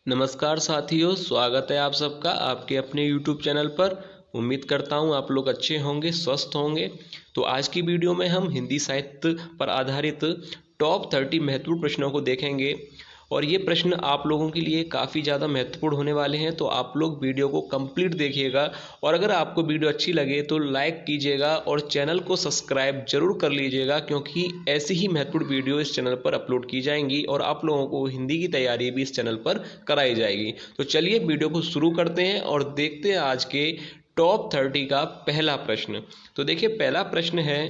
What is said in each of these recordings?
नमस्कार साथियों, स्वागत है आप सबका आपके अपने YouTube चैनल पर। उम्मीद करता हूँ आप लोग अच्छे होंगे, स्वस्थ होंगे। तो आज की वीडियो में हम हिंदी साहित्य पर आधारित टॉप 30 महत्वपूर्ण प्रश्नों को देखेंगे और ये प्रश्न आप लोगों के लिए काफ़ी ज़्यादा महत्वपूर्ण होने वाले हैं। तो आप लोग वीडियो को कंप्लीट देखिएगा और अगर आपको वीडियो अच्छी लगे तो लाइक कीजिएगा और चैनल को सब्सक्राइब जरूर कर लीजिएगा, क्योंकि ऐसी ही महत्वपूर्ण वीडियो इस चैनल पर अपलोड की जाएंगी और आप लोगों को हिंदी की तैयारी भी इस चैनल पर कराई जाएगी। तो चलिए वीडियो को शुरू करते हैं और देखते हैं आज के टॉप 30 का पहला प्रश्न। तो देखिए, पहला प्रश्न है,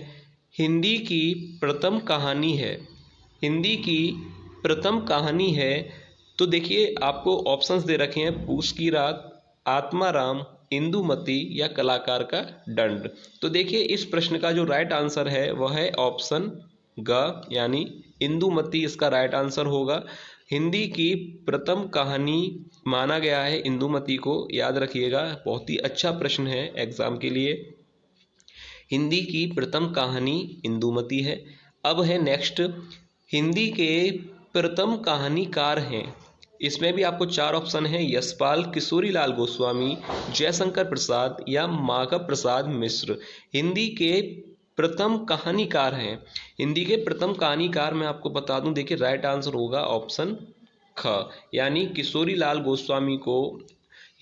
हिंदी की प्रथम कहानी है। हिंदी की प्रथम कहानी है। तो देखिए, आपको ऑप्शंस दे रखे हैं, पूस की रात, आत्माराम, इंदुमती या कलाकार का दंड। तो देखिए, इस प्रश्न का जो राइट आंसर है वह है ऑप्शन ग, यानी इंदुमती इसका राइट आंसर होगा। हिंदी की प्रथम कहानी माना गया है इंदुमती को, याद रखिएगा, बहुत ही अच्छा प्रश्न है एग्जाम के लिए। हिंदी की प्रथम कहानी इंदुमती है। अब है नेक्स्ट, हिंदी के प्रथम कहानीकार हैं। इसमें भी आपको चार ऑप्शन है, यशपाल, किशोरीलाल गोस्वामी, जयशंकर प्रसाद या माधव प्रसाद मिश्र। हिंदी के प्रथम कहानीकार हैं। हिंदी के प्रथम कहानीकार मैं आपको बता दूं, देखिए राइट आंसर होगा ऑप्शन ख, यानी किशोरीलाल गोस्वामी को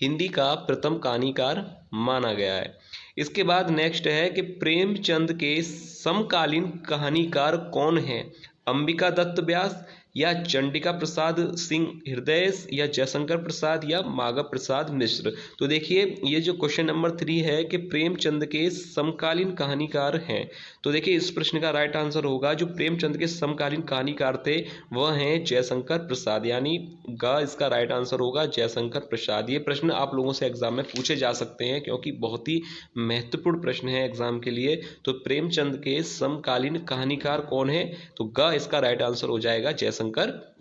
हिंदी का प्रथम कहानीकार माना गया है। इसके बाद नेक्स्ट है कि प्रेमचंद के समकालीन कहानीकार कौन हैं? अंबिका दत्त व्यास या चंडिका प्रसाद सिंह हृदय या जयशंकर प्रसाद या माधव प्रसाद मिश्र। तो देखिए, ये जो क्वेश्चन नंबर 3 है कि प्रेमचंद के समकालीन कहानीकार हैं। तो देखिए, इस प्रश्न का राइट आंसर होगा, जो प्रेमचंद के समकालीन कहानीकार थे वह हैं जयशंकर प्रसाद, यानी ग इसका राइट आंसर होगा जयशंकर प्रसाद। ये प्रश्न आप लोगों से एग्जाम में पूछे जा सकते हैं क्योंकि बहुत ही महत्वपूर्ण प्रश्न है एग्जाम के लिए। तो प्रेमचंद के समकालीन कहानीकार कौन है? तो ग इसका राइट आंसर हो जाएगा जयशंकर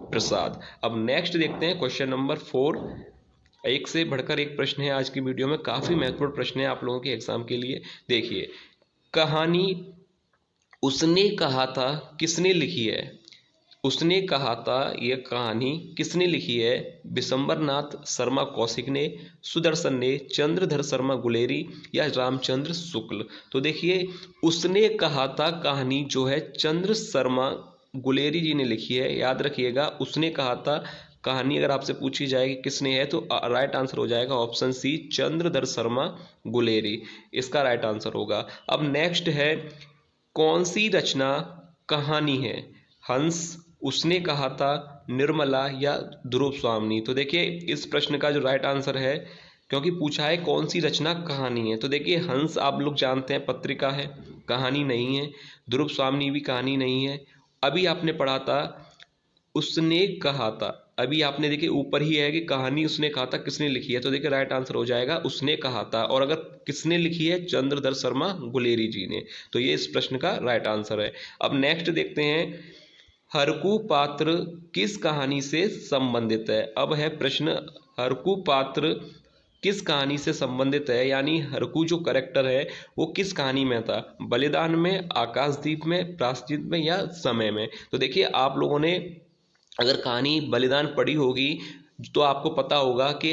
प्रसाद। अब नेक्स्ट देखते हैं क्वेश्चन नंबर 4। एक से बढ़कर एक प्रश्न है आज की वीडियो में, काफी महत्वपूर्ण प्रश्न है आप लोगों के एग्जाम के लिए। देखिए, कहानी उसने कहा था किसने लिखी है? उसने कहा था, यह कहानी किसने लिखी है? विशंबरनाथ शर्मा कौशिक ने, सुदर्शन ने, चंद्रधर शर्मा गुलेरी या रामचंद्र शुक्ल। तो देखिए, उसने कहा था कहानी जो है चंद्र शर्मा गुलेरी जी ने लिखी है। याद रखिएगा, उसने कहा था कहानी अगर आपसे पूछी जाएगी किसने है तो राइट आंसर हो जाएगा ऑप्शन सी, चंद्रधर शर्मा गुलेरी इसका राइट आंसर होगा। अब नेक्स्ट है, कौन सी रचना कहानी है? हंस, उसने कहा था, निर्मला या ध्रुव स्वामिनी। तो देखिए, इस प्रश्न का जो राइट आंसर है, क्योंकि पूछा है कौन सी रचना कहानी है, तो देखिए हंस आप लोग जानते हैं पत्रिका है, कहानी नहीं है। ध्रुव स्वामिनी भी कहानी नहीं है। अभी आपने पढ़ा था उसने कहा था, अभी आपने देखिए ऊपर ही है कि कहानी उसने कहा था किसने लिखी है, तो देखिए राइट आंसर हो जाएगा उसने कहा था। और अगर किसने लिखी है? चंद्रधर शर्मा गुलेरी जी ने। तो ये इस प्रश्न का राइट आंसर है। अब नेक्स्ट देखते हैं, हरकू पात्र किस कहानी से संबंधित है? अब है प्रश्न, हरकू पात्र किस कहानी से संबंधित है, यानी हरकू जो करेक्टर है वो किस कहानी में था? बलिदान में, आकाशदीप में, प्रायश्चित में या समय में? तो देखिए, आप लोगों ने अगर कहानी बलिदान पढ़ी होगी तो आपको पता होगा कि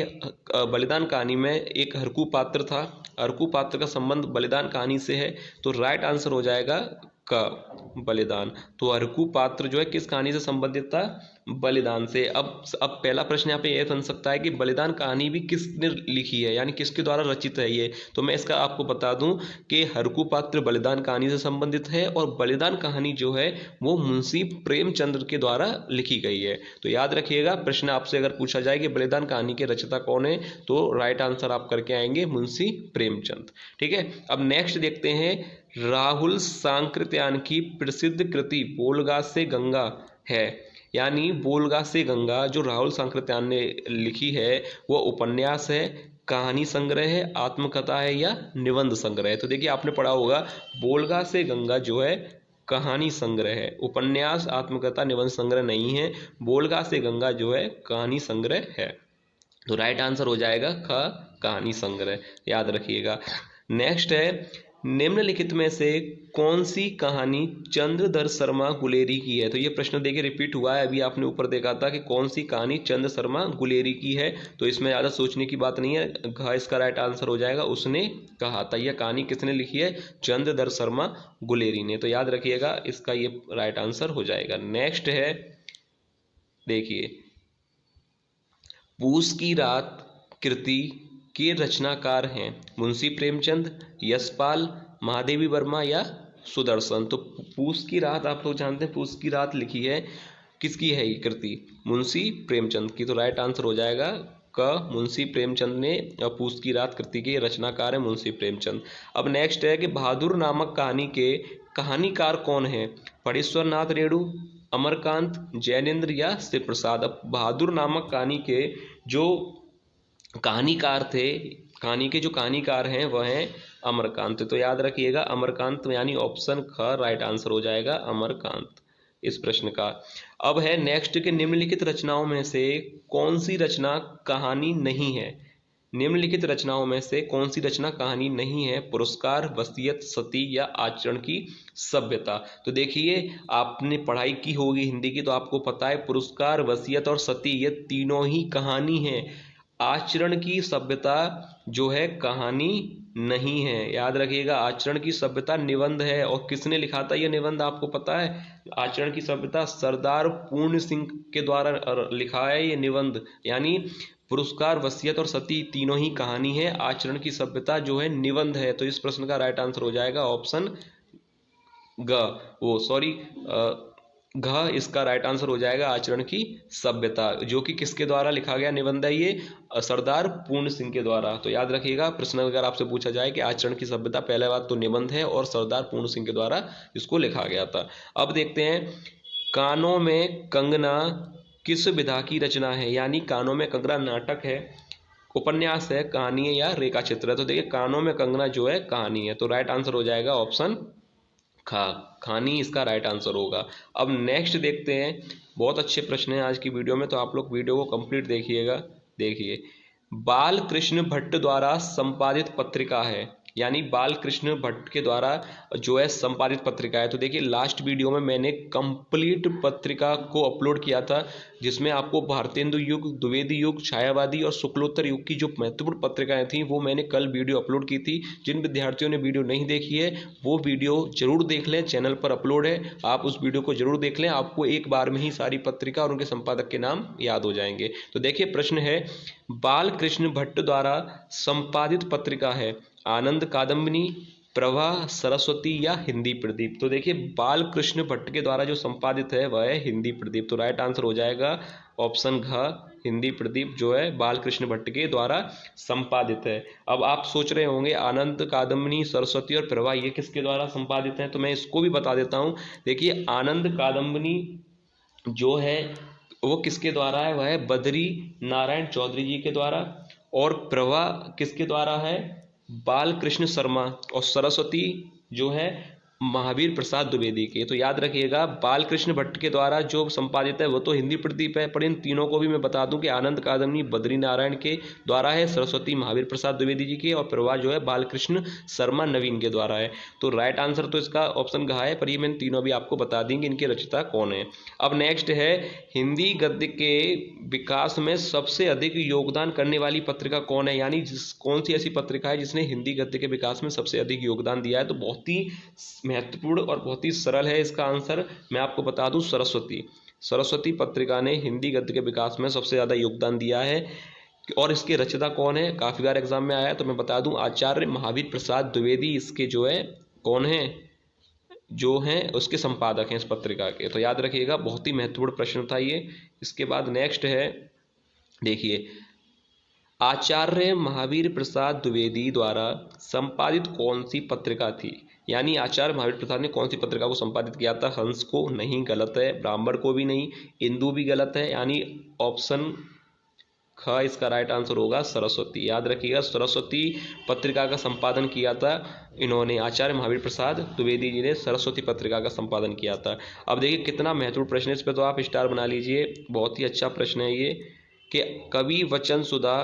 बलिदान कहानी में एक हरकू पात्र था। हरकू पात्र का संबंध बलिदान कहानी से है, तो राइट आंसर हो जाएगा का बलिदान। तो हरकू पात्र जो है किस कहानी से संबंधित था? बलिदान से। अब पहला प्रश्न यहाँ पे यह बन सकता है कि बलिदान कहानी भी किसने लिखी है, यानी किसके द्वारा रचित है ये? तो मैं इसका आपको बता दूं कि हरकू पात्र बलिदान कहानी से संबंधित है और बलिदान कहानी जो है वो मुंशी प्रेमचंद के द्वारा लिखी गई है। तो याद रखिएगा, प्रश्न आपसे अगर पूछा जाए कि बलिदान कहानी के रचयिता कौन है, तो राइट आंसर आप करके आएंगे मुंशी प्रेमचंद। ठीक है, अब नेक्स्ट देखते हैं, राहुल सांकृत्यायन की प्रसिद्ध कृति बोलगा से गंगा है, यानी बोलगा से गंगा जो राहुल सांकृत्यायन ने लिखी है वो उपन्यास है, कहानी संग्रह है, आत्मकथा है या निबंध संग्रह है? तो देखिए, आपने पढ़ा होगा बोलगा से गंगा जो है कहानी संग्रह है, उपन्यास, आत्मकथा, निबंध संग्रह नहीं है। बोलगा से गंगा जो है कहानी संग्रह है। तो राइट आंसर हो जाएगा ख, कहानी संग्रह, याद रखिएगा। नेक्स्ट है, निम्नलिखित में से कौन सी कहानी चंद्रधर शर्मा गुलेरी की है? तो ये प्रश्न देखिए रिपीट हुआ है, अभी आपने ऊपर देखा था कि कौन सी कहानी चंद्र शर्मा गुलेरी की है। तो इसमें ज़्यादा सोचने की बात नहीं है, घ इसका राइट आंसर हो जाएगा। उसने कहा था, यह कहानी किसने लिखी है? चंद्रधर शर्मा गुलेरी ने। तो याद रखिएगा, इसका ये राइट आंसर हो जाएगा। नेक्स्ट है, देखिए, पूस की रात कृति के रचनाकार हैं मुंशी प्रेमचंद, यशपाल, महादेवी वर्मा या सुदर्शन। तो पूस की रात आप लोग जानते हैं, पूस की रात लिखी है, किसकी है ये कृति? मुंशी प्रेमचंद की। तो राइट आंसर हो जाएगा क, मुंशी प्रेमचंद ने पूस की रात कृति के रचनाकार है मुंशी प्रेमचंद। अब नेक्स्ट है कि बहादुर नामक कहानी के कहानीकार कौन है? फणीश्वर नाथ रेणु, अमरकांत, जैनेन्द्र या शिव प्रसाद। अब बहादुर नामक कहानी के जो कहानीकार थे, कहानी के जो कहानीकार हैं वह हैं अमरकांत। तो याद रखिएगा अमरकांत, यानी ऑप्शन ख राइट आंसर हो जाएगा अमरकांत इस प्रश्न का। अब है नेक्स्ट के निम्नलिखित रचनाओं में से कौन सी रचना कहानी नहीं है? निम्नलिखित रचनाओं में से कौन सी रचना कहानी नहीं है? पुरस्कार, वसीयत, सती या आचरण की सभ्यता। तो देखिए, आपने पढ़ाई की होगी हिंदी की, तो आपको पता है पुरस्कार, वसीयत और सती ये तीनों ही कहानी है। आचरण की सभ्यता जो है कहानी नहीं है। याद रखिएगा, आचरण की सभ्यता निबंध है। और किसने लिखा था यह निबंध आपको पता है? आचरण की सभ्यता सरदार पूर्ण सिंह के द्वारा लिखा है ये निबंध। यानी पुरस्कार, वसीयत और सती तीनों ही कहानी है, आचरण की सभ्यता जो है निबंध है। तो इस प्रश्न का राइट आंसर हो जाएगा ऑप्शन घ इसका राइट आंसर हो जाएगा आचरण की सभ्यता, जो कि किसके द्वारा लिखा गया निबंध है? ये सरदार पूर्ण सिंह के द्वारा। तो याद रखिएगा, प्रश्न अगर आपसे पूछा जाए कि आचरण की सभ्यता, पहले बात तो निबंध है और सरदार पूर्ण सिंह के द्वारा इसको लिखा गया था। अब देखते हैं, कानों में कंगना किस विधा की रचना है? यानी कानों में कंगना नाटक है, उपन्यास है, कहानी है या रेखा चित्र है? तो देखिए, कानों में कंगना जो है कहानी है। तो राइट आंसर हो जाएगा ऑप्शन कहानी इसका राइट आंसर होगा। अब नेक्स्ट देखते हैं, बहुत अच्छे प्रश्न हैं आज की वीडियो में, तो आप लोग वीडियो को कंप्लीट देखिएगा। देखिए, बाल कृष्ण भट्ट द्वारा संपादित पत्रिका है, यानी बाल कृष्ण भट्ट के द्वारा जो है संपादित पत्रिका है। तो देखिए, लास्ट वीडियो में मैंने कंप्लीट पत्रिका को अपलोड किया था, जिसमें आपको भारतेंदु युग, द्विवेदी युग, छायावादी और शुक्लोत्तर युग की जो महत्वपूर्ण पत्रिकाएं थी वो मैंने कल वीडियो अपलोड की थी। जिन विद्यार्थियों ने वीडियो नहीं देखी है वो वीडियो जरूर देख लें, चैनल पर अपलोड है, आप उस वीडियो को जरूर देख लें। आपको एक बार में ही सारी पत्रिका और उनके संपादक के नाम याद हो जाएंगे। तो देखिए, प्रश्न है, बाल कृष्ण भट्ट द्वारा संपादित पत्रिका है आनंद कादम्बिनी, प्रभा, सरस्वती या हिंदी प्रदीप। तो देखिए, बाल कृष्ण भट्ट के द्वारा जो संपादित है वह है हिंदी प्रदीप। तो राइट आंसर हो जाएगा ऑप्शन घ, हिंदी प्रदीप जो है बाल कृष्ण भट्ट के द्वारा संपादित है। अब आप सोच रहे होंगे आनंद कादम्बिनी, सरस्वती और प्रभा ये किसके द्वारा संपादित है? तो मैं इसको भी बता देता हूँ। देखिए, आनंद कादम्बिनी जो है वो किसके द्वारा है? वह है बद्री नारायण चौधरी जी के द्वारा। और प्रभा किसके द्वारा है? बाल कृष्ण शर्मा। और सरस्वती जो है महावीर प्रसाद द्विवेदी के। तो याद रखिएगा, बाल कृष्ण भट्ट के द्वारा जो संपादित है वो तो हिंदी प्रदीप है, पर इन तीनों को भी मैं बता दूं कि आनंद कादम्बिनी बद्री नारायण के द्वारा है, सरस्वती महावीर प्रसाद द्विवेदी जी के, और प्रभा जो है बाल कृष्ण शर्मा नवीन के द्वारा है। तो राइट आंसर तो इसका ऑप्शन घ है, पर ये मैंने तीनों भी आपको बता देंगे इनके रचयिता कौन है। अब नेक्स्ट है, हिंदी गद्य के विकास में सबसे अधिक योगदान करने वाली पत्रिका कौन है? यानी कौन सी ऐसी पत्रिका है जिसने हिंदी गद्य के विकास में सबसे अधिक योगदान दिया है? तो बहुत ही महत्वपूर्ण और बहुत ही सरल है इसका आंसर, मैं आपको बता दूं, सरस्वती पत्रिका ने हिंदी गद्य के विकास में सबसे ज़्यादा योगदान दिया है। और इसके रचयिता कौन है? काफ़ी बार एग्जाम में आया है, तो मैं बता दूं, आचार्य महावीर प्रसाद द्विवेदी इसके जो है कौन है, जो हैं उसके संपादक हैं इस पत्रिका के। तो याद रखिएगा, बहुत ही महत्वपूर्ण प्रश्न था ये। इसके बाद नेक्स्ट है, देखिए, आचार्य महावीर प्रसाद द्विवेदी द्वारा संपादित कौन सी पत्रिका थी? यानी आचार्य महावीर प्रसाद ने कौन सी पत्रिका को संपादित किया था? हंस को नहीं, गलत है। ब्राह्मण को भी नहीं, इंदु भी गलत है, यानी ऑप्शन ख इसका राइट आंसर होगा सरस्वती। याद रखिएगा, सरस्वती पत्रिका का संपादन किया था इन्होंने, आचार्य महावीर प्रसाद द्विवेदी जी ने सरस्वती पत्रिका का संपादन किया था। अब देखिए कितना महत्वपूर्ण प्रश्न है, इस पर तो आप स्टार बना लीजिए, बहुत ही अच्छा प्रश्न है ये, कि कवि वचन सुधा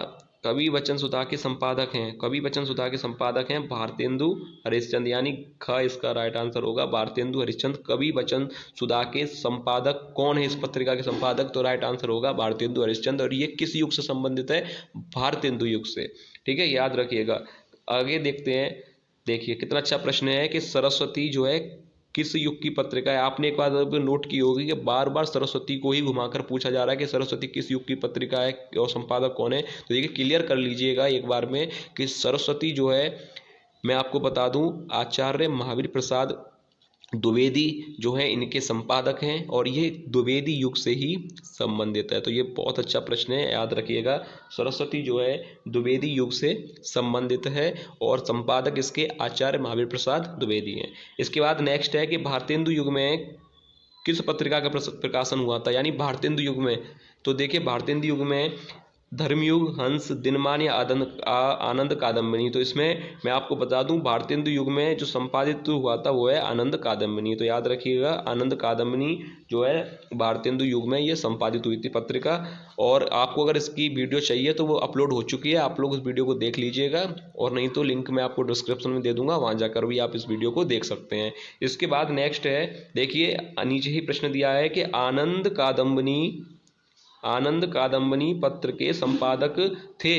कवि वचन सुधा के संपादक हैं, कवि वचन सुधा के संपादक हैं भारतेंदु हरिश्चंद्र, यानी ख इसका राइट आंसर होगा भारतेंदु हरिश्चंद्र। कवि वचन सुधा के संपादक कौन है इस पत्रिका के संपादक, तो राइट आंसर होगा भारतेंदु हरिश्चंद्र। और ये किस युग से संबंधित है, भारतेंदु युग से, ठीक है, याद रखिएगा। आगे देखते हैं, देखिए कितना अच्छा प्रश्न है कि सरस्वती जो है किस युग की पत्रिका है। आपने एक बात नोट की होगी कि बार बार सरस्वती को ही घुमाकर पूछा जा रहा है कि सरस्वती किस युग की पत्रिका है और संपादक कौन है। तो देखिए क्लियर कर लीजिएगा एक बार में कि सरस्वती जो है, मैं आपको बता दूं, आचार्य महावीर प्रसाद द्विवेदी जो है इनके संपादक हैं और ये द्विवेदी युग से ही संबंधित है। तो ये बहुत अच्छा प्रश्न है, याद रखिएगा। सरस्वती जो है द्विवेदी युग से संबंधित है और संपादक इसके आचार्य महावीर प्रसाद द्विवेदी हैं। इसके बाद नेक्स्ट है कि भारतेंदु युग में किस पत्रिका का प्रकाशन हुआ था, यानी भारतेंदु युग में। तो देखिए भारतेंदु युग में धर्मयुग, हंस, दिनमान या आनंद कादम्बिनी। तो इसमें मैं आपको बता दूं भारतेंदु युग में जो संपादित हुआ था वो है आनंद कादम्बिनी। तो याद रखिएगा आनंद कादम्बिनी जो है भारतेंदु युग में ये संपादित हुई थी पत्रिका। और आपको अगर इसकी वीडियो चाहिए तो वो अपलोड हो चुकी है, आप लोग उस वीडियो को देख लीजिएगा, और नहीं तो लिंक मैं आपको डिस्क्रिप्शन में दे दूंगा, वहां जाकर भी आप इस वीडियो को देख सकते हैं। इसके बाद नेक्स्ट है, देखिए नीचे ही प्रश्न दिया है कि आनंद कादम्बिनी पत्र के संपादक थे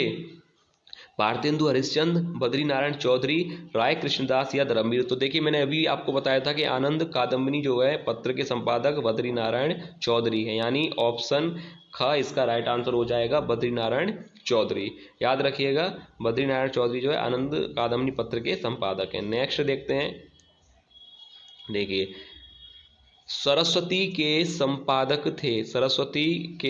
भारतेंदु हरिश्चंद्र, बद्री नारायण चौधरी, राय कृष्णदास या धर्मवीर। तो देखिए मैंने अभी आपको बताया था कि आनंद कादम्बिनी जो है पत्र के संपादक बद्री नारायण चौधरी है, यानी ऑप्शन ख इसका राइट आंसर हो जाएगा बद्री नारायण चौधरी। याद रखिएगा बद्री नारायण चौधरी जो है आनंद कादम्बिनी पत्र के संपादक हैं। नेक्स्ट देखते हैं, देखिए सरस्वती के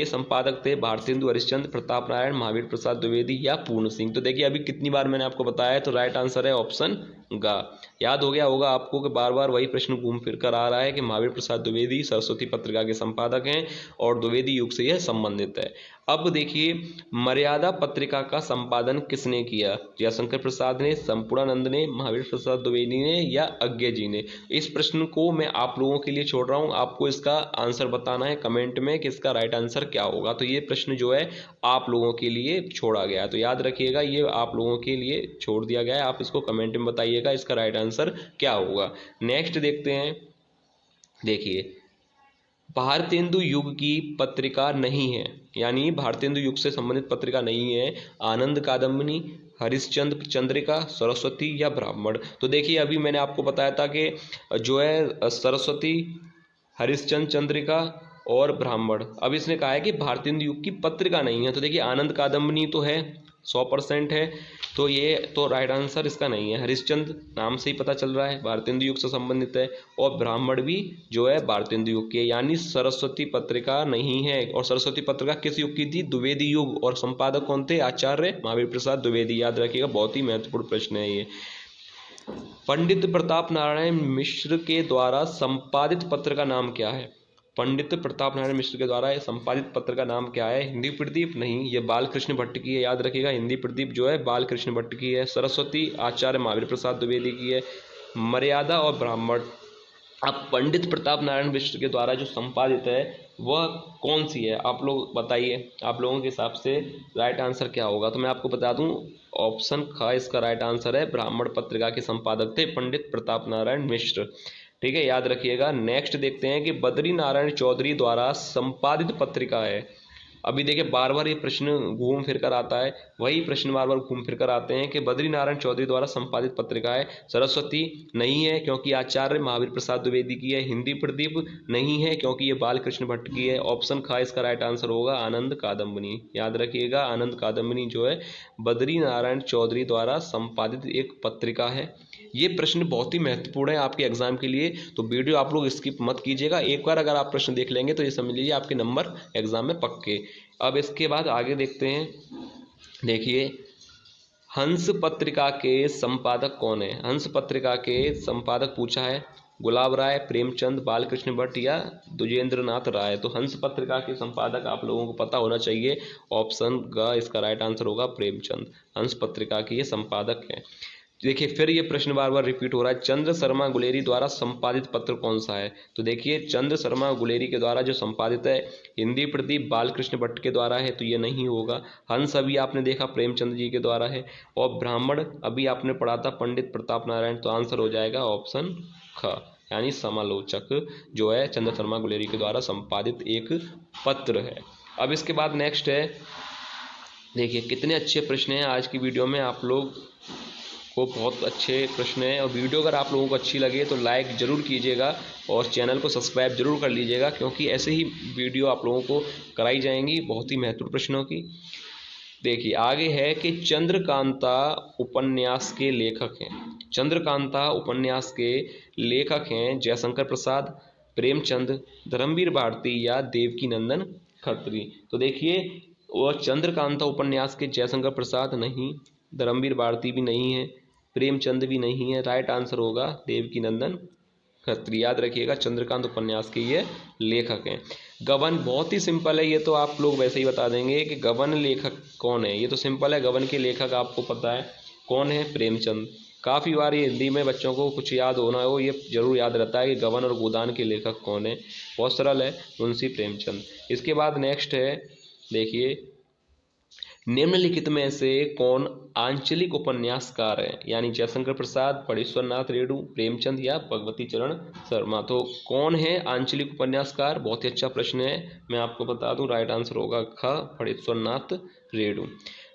संपादक थे भारतेंदु हरिश्चंद्र, प्रताप नारायण, महावीर प्रसाद द्विवेदी या पूर्ण सिंह। तो देखिए अभी कितनी बार मैंने आपको बताया, तो राइट आंसर है ऑप्शन गा। याद हो गया होगा आपको कि बार बार वही प्रश्न घूम फिर कर आ रहा है कि महावीर प्रसाद द्विवेदी सरस्वती पत्रिका के संपादक हैं और द्विवेदी युग से यह संबंधित है। अब देखिए मर्यादा पत्रिका का संपादन किसने किया, जयशंकर प्रसाद ने, संपूर्णानंद ने, महावीर प्रसाद द्विवेदी ने या अज्ञे जी ने। इस प्रश्न को मैं आप लोगों के लिए छोड़ रहा हूं, आपको इसका आंसर बताना है कमेंट में कि इसका राइट आंसर क्या होगा। तो ये प्रश्न जो है आप लोगों के लिए छोड़ा गया है, तो याद रखिएगा ये आप लोगों के लिए छोड़ दिया गया है, आप इसको कमेंट में बताइएगा इसका राइट आंसर क्या होगा। नेक्स्ट देखते हैं, देखिए भारतेंदु युग की पत्रिका नहीं है, यानी भारतेंदु युग से संबंधित पत्रिका नहीं है आनंद कादम्बिनी, हरिश्चंद्र चंद्रिका, सरस्वती या ब्राह्मण। तो देखिए अभी मैंने आपको बताया था कि जो है सरस्वती, हरिश्चंद्र चंद्रिका और ब्राह्मण। अब इसने कहा है कि भारतेंदु युग की पत्रिका नहीं है। तो देखिए आनंद कादम्बिनी तो है 100% है, तो ये तो राइट आंसर इसका नहीं है। हरिश्चंद्र नाम से ही पता चल रहा है भारतेंदु युग से संबंधित है, और ब्राह्मण भी जो है भारतेंदु युग की है, यानी सरस्वती पत्रिका नहीं है। और सरस्वती पत्रिका किस युग की थी, द्विवेदी युग, और संपादक कौन थे, आचार्य महावीर प्रसाद द्विवेदी। याद रखिएगा बहुत ही महत्वपूर्ण प्रश्न है ये। पंडित प्रताप नारायण मिश्र के द्वारा संपादित पत्र का नाम क्या है, पंडित प्रताप नारायण मिश्र के द्वारा संपादित पत्र का नाम क्या है। हिंदी प्रदीप नहीं, ये बालकृष्ण भट्ट की है, याद रखिएगा हिंदी प्रदीप जो है बालकृष्ण भट्ट की है। सरस्वती आचार्य महावीर प्रसाद द्विवेदी की है। मर्यादा और ब्राह्मण। अब पंडित प्रताप नारायण मिश्र के द्वारा जो संपादित है वह कौन सी है, आप लोग बताइए, आप लोगों के हिसाब से राइट आंसर क्या होगा। तो मैं आपको बता दूं ऑप्शन ख इसका राइट आंसर है, ब्राह्मण पत्रिका के संपादक थे पंडित प्रताप नारायण मिश्र, ठीक है, याद रखिएगा। नेक्स्ट देखते हैं कि बद्री नारायण चौधरी द्वारा संपादित पत्रिका है। अभी देखिए बार बार ये प्रश्न घूम फिर कर आता है, वही प्रश्न बार बार घूम फिर कर आते हैं कि बद्री नारायण चौधरी द्वारा संपादित पत्रिका है। सरस्वती नहीं है क्योंकि आचार्य महावीर प्रसाद द्विवेदी की है। हिंदी प्रदीप नहीं है क्योंकि ये बालकृष्ण भट्ट की है। ऑप्शन ख इसका राइट आंसर होगा आनंद कादम्बिनी। याद रखिएगा आनंद कादम्बिनी जो है बद्री नारायण चौधरी द्वारा संपादित एक पत्रिका है। ये प्रश्न बहुत ही महत्वपूर्ण है आपके एग्जाम के लिए, तो वीडियो आप लोग स्किप मत कीजिएगा। एक बार अगर आप प्रश्न देख लेंगे तो ये समझ लीजिए आपके नंबर एग्जाम में पक्के। अब इसके बाद आगे देखते हैं, देखिए हंस पत्रिका के संपादक कौन है। हंस पत्रिका के संपादक पूछा है, गुलाब राय, प्रेमचंद, बालकृष्ण भट्ट या द्विजेंद्रनाथ राय। तो हंस पत्रिका के संपादक आप लोगों को पता होना चाहिए, ऑप्शन ग इसका राइट आंसर होगा प्रेमचंद। हंस पत्रिका के ये संपादक हैं। देखिए फिर ये प्रश्न बार बार रिपीट हो रहा है, चंद्र शर्मा गुलेरी द्वारा संपादित पत्र कौन सा है? तो देखिए चंद्र शर्मा गुलेरी के द्वारा जो संपादित है हिंदी प्रदीप बालकृष्ण भट्ट के द्वारा है, तो ये नहीं होगा। हंस अभी आपने देखा प्रेमचंद जी के द्वारा है, और ब्राह्मण अभी आपने पढ़ा था पंडित प्रताप नारायण। तो आंसर हो जाएगा ऑप्शन ख, यानी समालोचक जो है चंद्र शर्मा गुलेरी के द्वारा संपादित एक पत्र है। अब इसके बाद नेक्स्ट है, देखिए कितने अच्छे प्रश्न हैं आज की वीडियो में, आप लोग को बहुत अच्छे प्रश्न हैं। और वीडियो अगर आप लोगों को अच्छी लगे तो लाइक ज़रूर कीजिएगा और चैनल को सब्सक्राइब जरूर कर लीजिएगा, क्योंकि ऐसे ही वीडियो आप लोगों को कराई जाएंगी बहुत ही महत्वपूर्ण प्रश्नों की। देखिए आगे है कि चंद्रकांता उपन्यास के लेखक हैं, चंद्रकांता उपन्यास के लेखक हैं जयशंकर प्रसाद, प्रेमचंद, धर्मवीर भारती या देवकीनंदन खत्री। तो देखिए वो चंद्रकांता उपन्यास के जयशंकर प्रसाद नहीं, धर्मवीर भारती भी नहीं है, प्रेमचंद भी नहीं है, राइट आंसर होगा देवकीनंदन खत्री। याद रखिएगा चंद्रकांत उपन्यास के ये लेखक हैं। गबन बहुत ही सिंपल है, ये तो आप लोग वैसे ही बता देंगे कि गबन लेखक कौन है, ये तो सिंपल है। गबन के लेखक आपको पता है कौन है, प्रेमचंद। काफ़ी बार ये हिंदी में बच्चों को कुछ याद होना हो ये जरूर याद रहता है कि गबन और गोदान के लेखक कौन है, बहुत सरल है, मुंशी प्रेमचंद। इसके बाद नेक्स्ट है, देखिए निम्नलिखित में से कौन आंचलिक उपन्यासकार है, यानी जयशंकर प्रसाद, फणीश्वर नाथ रेणु, प्रेमचंद या भगवती चरण शर्मा। तो कौन है आंचलिक उपन्यासकार, बहुत ही अच्छा प्रश्न है, मैं आपको बता दूं राइट आंसर होगा ख, फणीश्वर नाथ रेणु।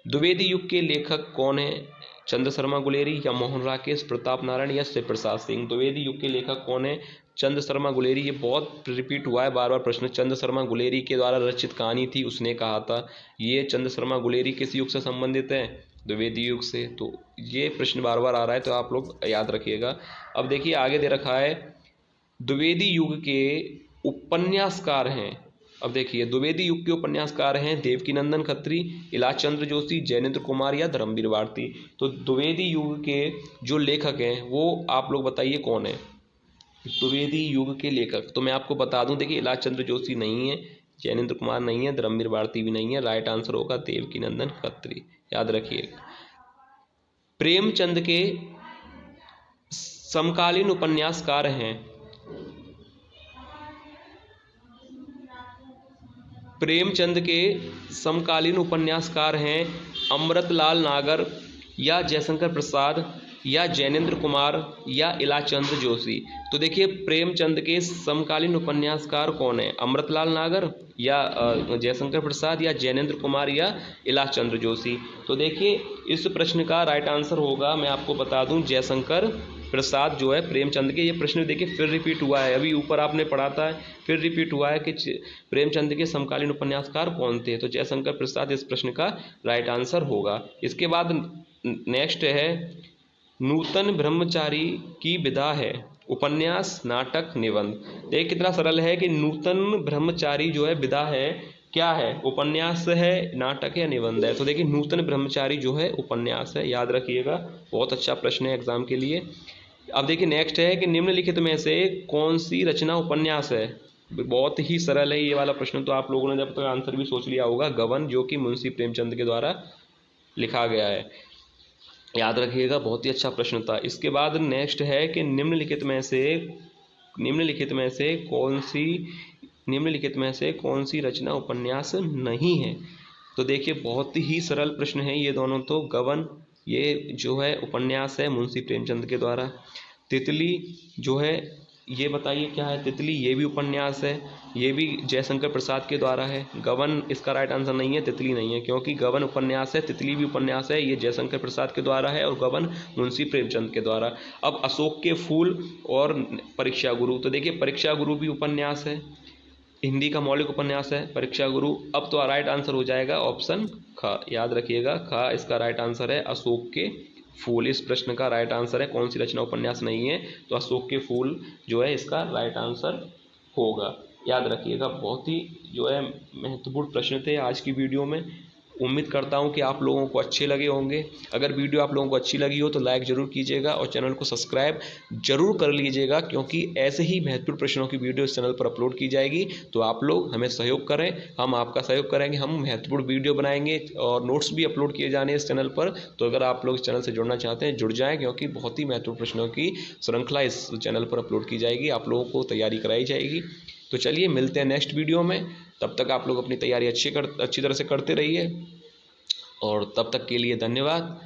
द्विवेदी युग के लेखक कौन है, चंद्र शर्मा गुलेरी या मोहन राकेश, प्रताप नारायण या शिव प्रसाद सिंह। द्विवेदी युग के लेखक कौन है, चंद्र शर्मा गुलेरी। ये बहुत रिपीट हुआ है बार बार प्रश्न, चंद्र शर्मा गुलेरी के द्वारा रचित कहानी थी उसने कहा था। ये चंद्र शर्मा गुलेरी किस युग से संबंधित है, द्विवेदी युग से। तो ये प्रश्न बार बार आ रहा है तो आप लोग याद रखिएगा। अब देखिए आगे दे रखा है द्विवेदी युग के उपन्यासकार हैं। अब देखिए द्विवेदी युग के उपन्यासकार हैं देवकीनंदन खत्री, इलाचंद्र जोशी, जैनेन्द्र कुमार या धर्मवीर भारती। तो द्विवेदी युग के जो लेखक हैं वो आप लोग बताइए कौन है, द्विवेदी युग के लेखक। तो मैं आपको बता दूं, देखिए इलाचंद्र जोशी नहीं है, जैनेन्द्र कुमार नहीं है, धर्मवीर भारती भी नहीं है, राइट आंसर होगा देवकीनंदन खत्री। याद रखिएगा। प्रेमचंद के समकालीन उपन्यासकार हैं, प्रेमचंद के समकालीन उपन्यासकार हैं अमृतलाल नागर या जयशंकर प्रसाद या जैनेन्द्र कुमार या इलाचंद्र जोशी। तो देखिए प्रेमचंद के समकालीन उपन्यासकार कौन है, अमृतलाल नागर या जयशंकर प्रसाद या जैनेन्द्र कुमार या इलाचंद्र जोशी। तो देखिए इस प्रश्न का राइट आंसर होगा, मैं आपको बता दूं, जयशंकर प्रसाद जो है प्रेमचंद के। ये प्रश्न देखिए फिर रिपीट हुआ है, अभी ऊपर आपने पढ़ा था फिर रिपीट हुआ है कि प्रेमचंद के समकालीन उपन्यासकार कौन थे, तो जयशंकर प्रसाद इस प्रश्न का राइट आंसर होगा। इसके बाद नेक्स्ट है नूतन ब्रह्मचारी की विधा है, उपन्यास, नाटक, निबंध। देखिए कितना सरल है कि नूतन ब्रह्मचारी जो है विधा है, क्या है, उपन्यास है, नाटक है, निबंध है। तो देखिए नूतन ब्रह्मचारी जो है उपन्यास है, याद रखिएगा, बहुत अच्छा प्रश्न है एग्जाम के लिए। अब देखिए नेक्स्ट है कि निम्नलिखित में से कौन सी रचना उपन्यास है। बहुत ही सरल है ये वाला प्रश्न, तो आप लोगों ने जब तक आंसर भी सोच लिया होगा, गबन जो कि मुंशी प्रेमचंद के द्वारा लिखा गया है, याद रखिएगा, बहुत ही अच्छा प्रश्न था। इसके बाद नेक्स्ट है कि निम्नलिखित में से कौन सी रचना उपन्यास नहीं है। तो देखिए बहुत ही सरल प्रश्न है ये दोनों, तो गबन ये जो है उपन्यास है मुंशी प्रेमचंद के द्वारा। तितली जो है ये बताइए क्या है, तितली ये भी उपन्यास है, ये भी जयशंकर प्रसाद के द्वारा है। गबन इसका राइट आंसर नहीं है, तितली नहीं है, क्योंकि गबन उपन्यास है, तितली भी उपन्यास है, ये जयशंकर प्रसाद के द्वारा है और गबन मुंशी प्रेमचंद के द्वारा। अब अशोक के फूल और परीक्षा गुरु, तो देखिए परीक्षा गुरु भी उपन्यास है, हिंदी का मौलिक उपन्यास है परीक्षा गुरु। अब तो राइट आंसर हो जाएगा ऑप्शन ख, याद रखिएगा ख इसका राइट आंसर है, अशोक के फूल इस प्रश्न का राइट आंसर है। कौन सी रचना उपन्यास नहीं है, तो अशोक के फूल जो है इसका राइट आंसर होगा, याद रखिएगा। बहुत ही जो है महत्वपूर्ण प्रश्न थे आज की वीडियो में, उम्मीद करता हूं कि आप लोगों को अच्छे लगे होंगे। अगर वीडियो आप लोगों को अच्छी लगी हो तो लाइक ज़रूर कीजिएगा और चैनल को सब्सक्राइब जरूर कर लीजिएगा, क्योंकि ऐसे ही महत्वपूर्ण प्रश्नों की वीडियो इस चैनल पर अपलोड की जाएगी। तो आप लोग हमें सहयोग करें, हम आपका सहयोग करेंगे, हम महत्वपूर्ण वीडियो बनाएंगे और नोट्स भी अपलोड किए जाने इस चैनल पर। तो अगर आप लोग इस चैनल से जुड़ना चाहते हैं जुड़ जाएँ, क्योंकि बहुत ही महत्वपूर्ण प्रश्नों की श्रृंखला इस चैनल पर अपलोड की जाएगी, आप लोगों को तैयारी कराई जाएगी। तो चलिए मिलते हैं नेक्स्ट वीडियो में। तब तक आप लोग अपनी तैयारी अच्छी तरह से करते रहिए और तब तक के लिए धन्यवाद।